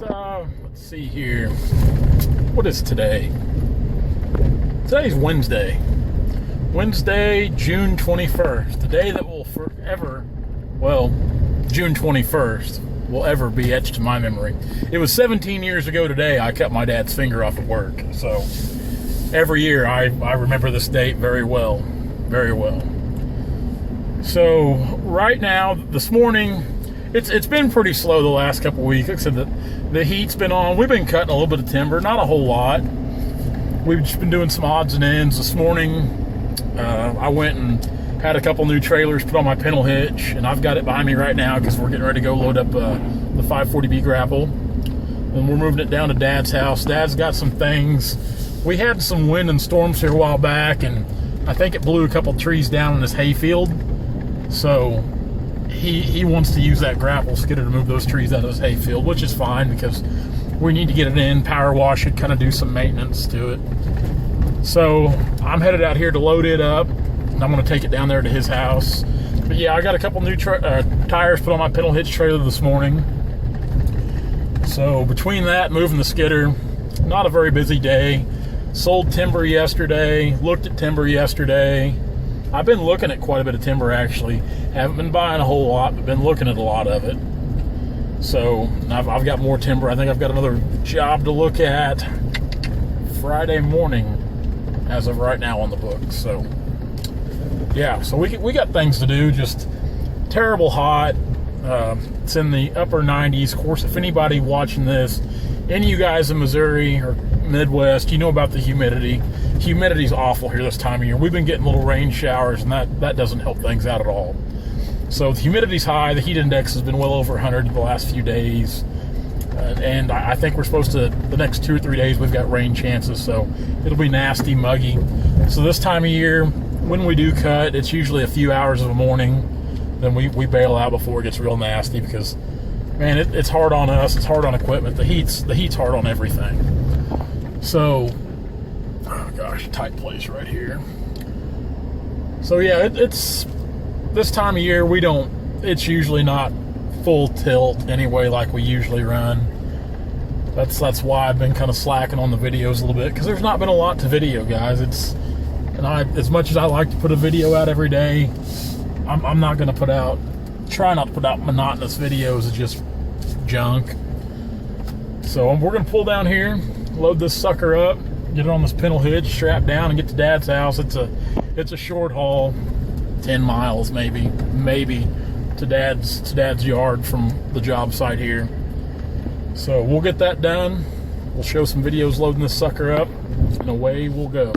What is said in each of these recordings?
Let's see here. What is today? Today's Wednesday. Wednesday, June 21st. The day that will forever, well, June 21st will ever be etched in my memory. It was 17 years ago today I cut my dad's finger off at work. So every year I remember this date very well. Very well. So right now, this morning, it's been pretty slow the last couple weeks. Like I said, the heat's been on. We've been cutting a little bit of timber, not a whole lot. We've just been doing some odds and ends. This morning, I went and had a couple new trailers put on my pintle hitch, and I've got it behind me right now because we're getting ready to go load up the 540B grapple. And we're moving it down to Dad's house. Dad's got some things. We had some wind and storms here a while back, and I think it blew a couple trees down in his hayfield. So he wants to use that grapple skidder to move those trees out of his hayfield, which is fine because we need to get it in, power wash it, kind of do some maintenance to it. So I'm headed out here to load it up, and I'm going to take it down there to his house. But yeah, I got a couple new tires put on my pintle hitch trailer this morning. So between that, moving the skidder, not a very busy day. Sold timber yesterday, looked at timber yesterday. I've been looking at quite a bit of timber, actually. Haven't been buying a whole lot, but been looking at a lot of it. So I've got more timber. I think I've got another job to look at Friday morning as of right now on the books. So yeah, so we got things to do. Just terrible hot. It's in the upper 90s. Of course, if anybody watching this, any of you guys in Missouri or Midwest, you know about the humidity. Humidity's awful here this time of year. We've been getting little rain showers, and that doesn't help things out at all. So the humidity's high. The heat index has been well over 100 the last few days. And I think we're supposed to, the next 2 or 3 days, we've got rain chances. So it'll be nasty, muggy. So this time of year, when we do cut, it's usually a few hours of the morning. Then we bail out before it gets real nasty because, man, it's hard on us. It's hard on equipment. The heat's hard on everything. So, oh gosh, tight place right here. So yeah, it's this time of year it's usually not full tilt anyway like we usually run. That's why I've been kind of slacking on the videos a little bit, because there's not been a lot to video, guys. As much as I like to put a video out every day, I'm not going to try not to put out monotonous videos of just junk. So we're going to pull down here, load this sucker up, get it on this pintle hitch, strap down, and get to Dad's house. It's a short haul, 10 miles maybe to Dad's yard from the job site here. So we'll get that done. We'll show some videos loading this sucker up, and away we'll go.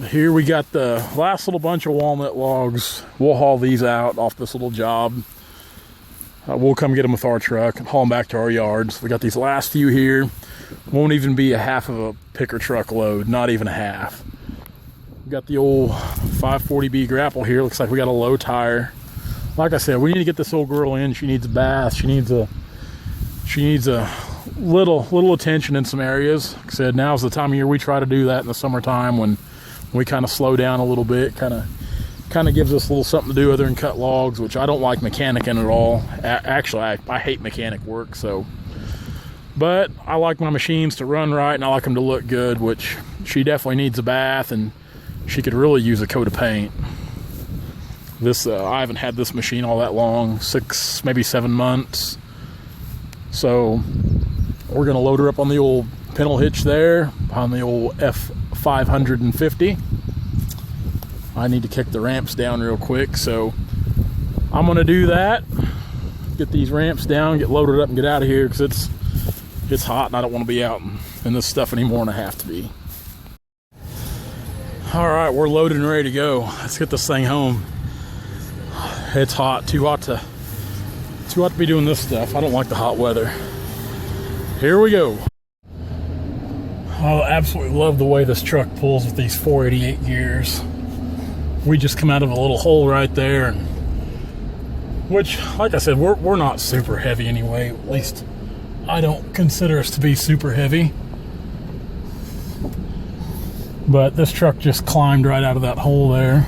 Here we got the last little bunch of walnut logs. We'll haul these out off this little job. We'll come get them with our truck and haul them back to our yards. We got these last few here. Won't even be a half of a picker truck load, not even a half. We got the old 540B grapple here. Looks like we got a low tire. Like I said, we need to get this old girl in. She needs a bath. She needs a little attention in some areas. Like I said, now's the time of year we try to do that in the summertime when we kind of slow down a little bit. Kind of gives us a little something to do other than cut logs, which I don't like mechanicing at all. Actually, I hate mechanic work. But I like my machines to run right, and I like them to look good, which she definitely needs a bath, and she could really use a coat of paint. I haven't had this machine all that long, 6, maybe 7 months. So we're going to load her up on the old pintle hitch there, on the old F550. I need to kick the ramps down real quick, so I'm going to do that. Get these ramps down, get loaded up, and get out of here, because it's hot, and I don't want to be out in this stuff anymore than I have to be. All right, we're loaded and ready to go. Let's get this thing home. It's hot, too hot to be doing this stuff. I don't like the hot weather. Here we go. I absolutely love the way this truck pulls with these 488 gears. We just come out of a little hole right there, which, like I said, we're not super heavy anyway. At least I don't consider us to be super heavy. But this truck just climbed right out of that hole there.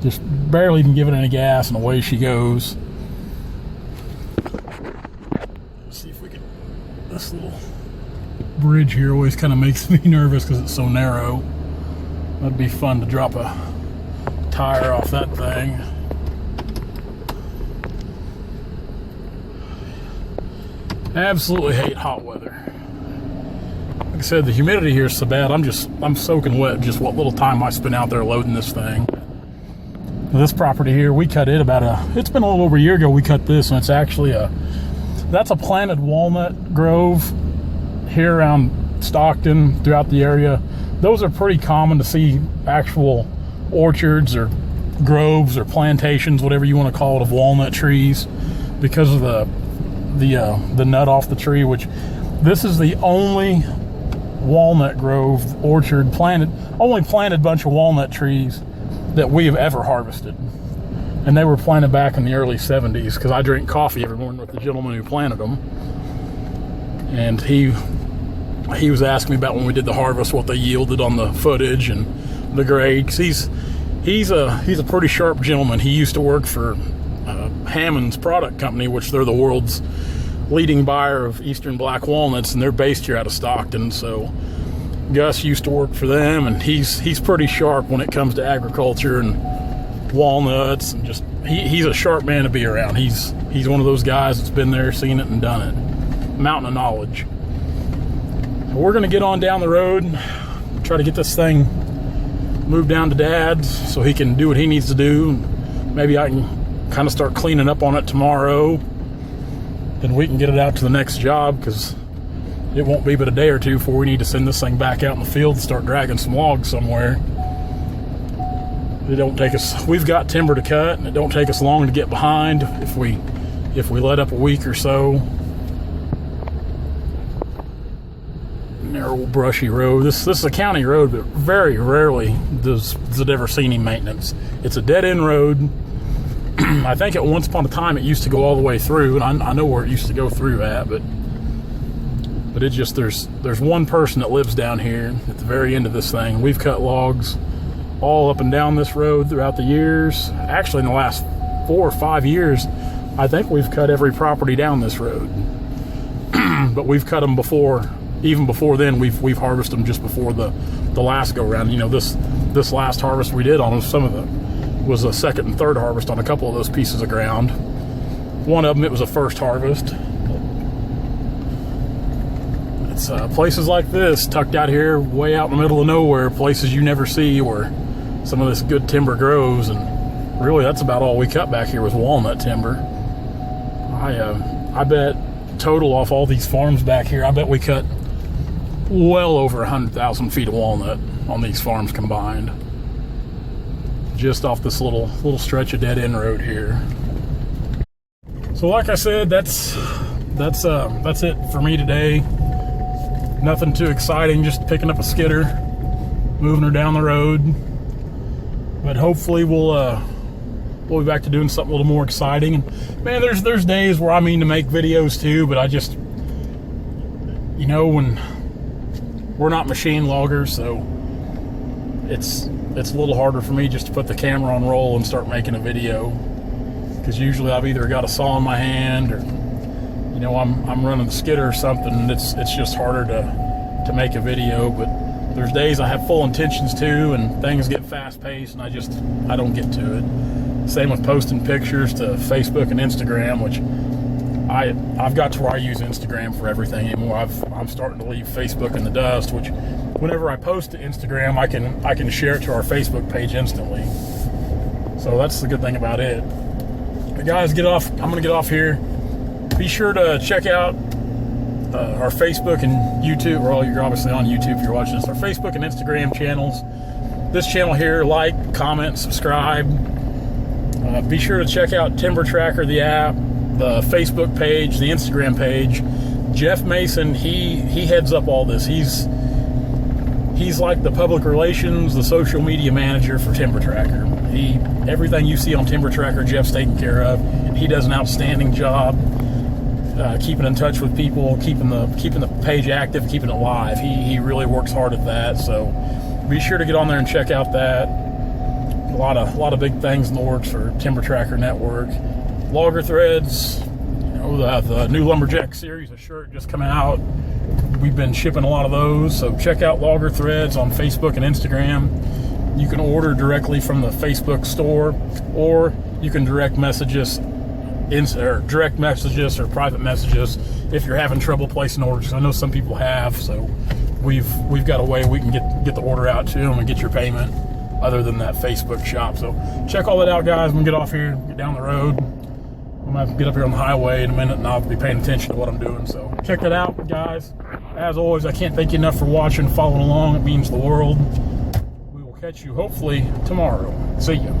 Just barely even giving any gas, and away she goes. Let's see if we can. This little bridge here always kind of makes me nervous because it's so narrow. That'd be fun to drop a tire off that thing. Absolutely hate hot weather. Like I said, the humidity here is so bad. I'm soaking wet just what little time I spend out there loading this thing. This property here, we cut it it's been a little over a year ago we cut this, and it's actually that's a planted walnut grove here around Stockton, throughout the area. Those are pretty common to see, actual orchards or groves or plantations, whatever you want to call it, of walnut trees, because of the nut off the tree. Which this is the only walnut grove orchard only planted bunch of walnut trees that we have ever harvested, and they were planted back in the early 70s, because I drink coffee every morning with the gentleman who planted them, and he was asking me about when we did the harvest what they yielded on the footage and the grade, because he's a pretty sharp gentleman. He used to work for Hammond's product company, which they're the world's leading buyer of eastern black walnuts, and they're based here out of Stockton. So Gus used to work for them, and he's pretty sharp when it comes to agriculture and walnuts, and just he's a sharp man to be around. He's one of those guys that's been there, seen it, and done it. Mountain of knowledge. So we're gonna get on down the road, try to get this thing moved down to Dad's so he can do what he needs to do. Maybe I can kind of start cleaning up on it tomorrow. Then we can get it out to the next job, because it won't be but a day or two before we need to send this thing back out in the field and start dragging some logs somewhere. It don't take us, we've got timber to cut, and it don't take us long to get behind if we let up a week or so. Narrow, brushy road. This is a county road, but very rarely does it ever see any maintenance. It's a dead-end road. I think at once upon a time it used to go all the way through, and I know where it used to go through at, but it just, there's one person that lives down here at the very end of this thing. We've cut logs all up and down this road throughout the years. Actually, in the last 4 or 5 years, I think we've cut every property down this road. But we've cut them before, even before then. We've harvested them just before the last go round. You know, this last harvest we did on them, was a second and third harvest on a couple of those pieces of ground. One of them, it was a first harvest. It's places like this, tucked out here, way out in the middle of nowhere, places you never see where some of this good timber grows, and really that's about all we cut back here was walnut timber. I bet total off all these farms back here, I bet we cut well over 100,000 feet of walnut on these farms combined, just off this little stretch of dead end road here. So like I said, that's it for me today. Nothing too exciting, just picking up a skidder, moving her down the road. But hopefully we'll be back to doing something a little more exciting. And man, there's days where I mean to make videos too, but I just, you know, when we're not machine loggers, so it's a little harder for me just to put the camera on roll and start making a video, because usually I've either got a saw in my hand, or you know, I'm running the skidder or something, and it's just harder to make a video. But there's days I have full intentions to, and things get fast paced, and I don't get to it. Same with posting pictures to Facebook and Instagram, which I've got to where I use Instagram for everything anymore. I'm starting to leave Facebook in the dust, which whenever I post to Instagram, I can share it to our Facebook page instantly. So that's the good thing about it. But guys, I'm gonna get off here. Be sure to check out our Facebook and YouTube, or you're obviously on YouTube if you're watching this, our Facebook and Instagram channels. This channel here, like, comment, subscribe. Be sure to check out Timber Tracker, the app, the Facebook page, the Instagram page. Jeff Mason, he heads up all this. He's like the public relations, the social media manager for Timber Tracker. Everything you see on Timber Tracker, Jeff's taken care of. He does an outstanding job keeping in touch with people, keeping the page active, keeping it live. He really works hard at that. So be sure to get on there and check out that. A lot of big things in the works for Timber Tracker Network. Logger threads, you know, The new Lumberjack series of shirt just come out. We've been shipping a lot of those, so check out Logger Threads on Facebook and Instagram. You can order directly from the Facebook store, or you can direct message us or private messages if you're having trouble placing orders. I know some people have, so we've got a way we can get the order out to them and get your payment other than that Facebook shop. So check all that out, guys. I'm gonna get off here, get down the road. I'm gonna have to get up here on the highway in a minute, and I'll be paying attention to what I'm doing. So check that out, guys. As always, I can't thank you enough for watching, following along. It means the world. We will catch you hopefully tomorrow. See ya.